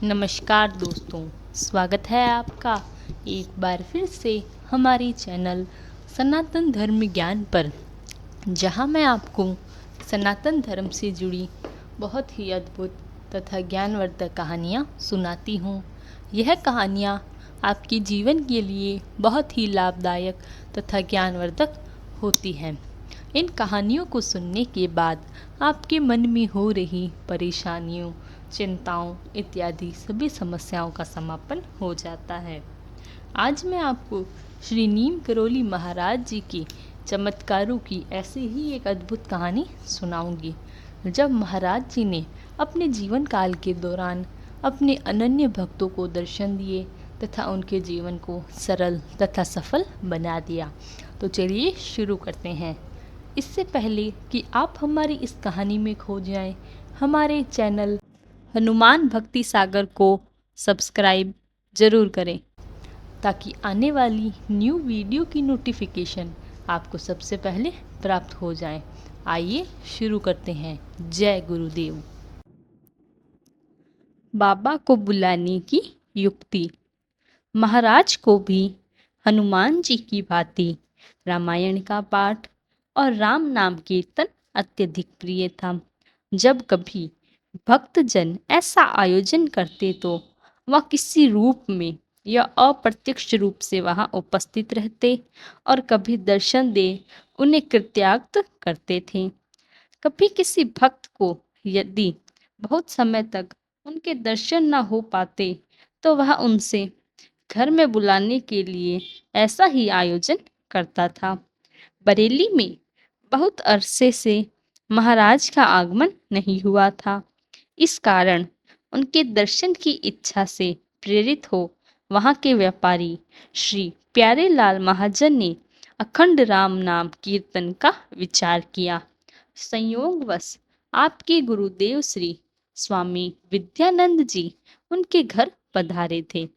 नमस्कार दोस्तों, स्वागत है आपका एक बार फिर से हमारी चैनल सनातन धर्म ज्ञान पर, जहां मैं आपको सनातन धर्म से जुड़ी बहुत ही अद्भुत तथा ज्ञानवर्धक कहानियां सुनाती हूं। यह कहानियां आपके जीवन के लिए बहुत ही लाभदायक तथा ज्ञानवर्धक होती हैं। इन कहानियों को सुनने के बाद आपके मन में हो रही परेशानियों, चिंताओं इत्यादि सभी समस्याओं का समापन हो जाता है। आज मैं आपको श्री नीम करोली महाराज जी के चमत्कारों की ऐसे ही एक अद्भुत कहानी सुनाऊंगी, जब महाराज जी ने अपने जीवन काल के दौरान अपने अनन्य भक्तों को दर्शन दिए तथा उनके जीवन को सरल तथा सफल बना दिया। तो चलिए शुरू करते हैं। इससे पहले कि आप हमारी इस कहानी में खो जाएं, हमारे चैनल हनुमान भक्ति सागर को सब्सक्राइब जरूर करें, ताकि आने वाली न्यू वीडियो की नोटिफिकेशन आपको सबसे पहले प्राप्त हो जाए। आइए शुरू करते हैं। जय गुरुदेव। बाबा को बुलाने की युक्ति। महाराज को भी हनुमान जी की भांति रामायण का पाठ और राम नाम कीर्तन अत्यधिक प्रिय था। जब कभी भक्तजन ऐसा आयोजन करते तो वह किसी रूप में या अप्रत्यक्ष रूप से वहां उपस्थित रहते और कभी दर्शन दे उन्हें कृत्याक्त करते थे। कभी किसी भक्त को यदि बहुत समय तक उनके दर्शन न हो पाते तो वह उनसे घर में बुलाने के लिए ऐसा ही आयोजन करता था। बरेली में बहुत अरसे से महाराज का आगमन नहीं हुआ था। इस कारण उनके दर्शन की इच्छा से प्रेरित हो वहां के व्यापारी श्री प्यारेलाल महाजन ने अखंड राम नाम कीर्तन का विचार किया। संयोगवश आपके गुरुदेव श्री स्वामी विद्यानंद जी उनके घर पधारे थे।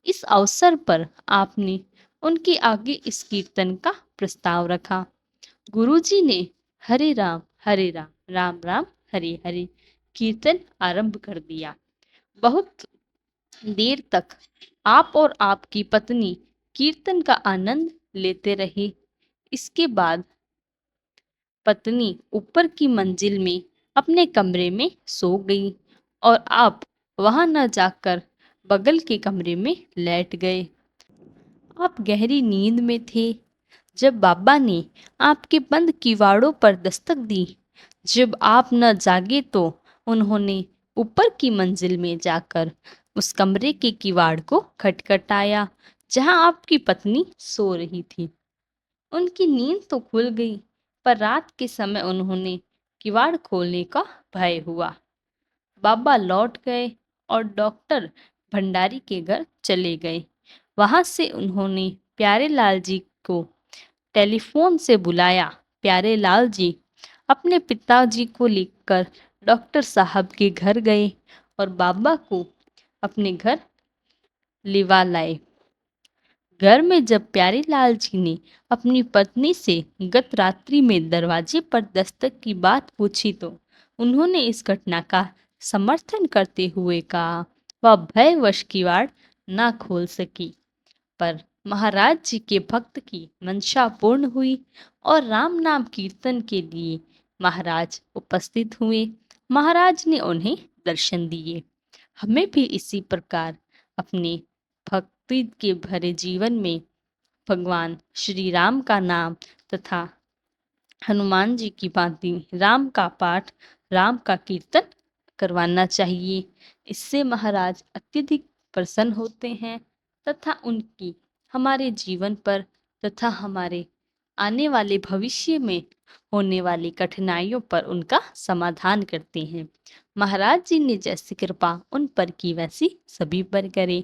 इस अवसर पर आपने उनके आगे इस कीर्तन का प्रस्ताव रखा। गुरुजी ने हरे राम राम राम हरे हरे कीर्तन आरंभ कर दिया। बहुत देर तक आप और आपकी पत्नी कीर्तन का आनंद लेते रहे। इसके बाद पत्नी ऊपर की मंजिल में अपने कमरे में सो गई और आप वहां न जाकर बगल के कमरे में लेट गए। आप गहरी नींद में थे जब बाबा ने आपके बंद किवाड़ों पर दस्तक दी। जब आप न जागे तो उन्होंने ऊपर की मंजिल में जाकर उस कमरे के किवाड़ को खटखटाया जहां आपकी पत्नी सो रही थी। उनकी नींद तो खुल गई, पर रात के समय उन्होंने किवाड़ खोलने का भय हुआ। बाबा लौट गए और डॉक्टर भंडारी के घर चले गए। वहां से उन्होंने प्यारेलाल जी को टेलीफोन से बुलाया। प्यारेलाल जी अपने पिताजी को लेकर डॉक्टर साहब के घर गए और बाबा को अपने घर लिवा लाए। घर में जब प्यारेलाल जी ने अपनी पत्नी से गत रात्रि में दरवाजे पर दस्तक की बात पूछी तो उन्होंने इस घटना का समर्थन करते हुए कहा वह भयवश किवाड़ ना खोल सकी। पर महाराज जी के भक्त की मंशा पूर्ण हुई और राम नाम कीर्तन के लिए महाराज उपस्थित हुए। महाराज ने उन्हें दर्शन दिए। हमें भी इसी प्रकार अपने भक्ति के भरे जीवन में भगवान श्री राम का नाम तथा हनुमान जी की भांति राम का पाठ, राम का कीर्तन करवाना चाहिए। इससे महाराज अत्यधिक प्रसन्न होते हैं तथा उनकी हमारे जीवन पर तथा हमारे आने वाले भविष्य में होने वाली कठिनाइयों पर उनका समाधान करते हैं। महाराज जी ने जैसी कृपा उन पर की वैसी सभी पर करे।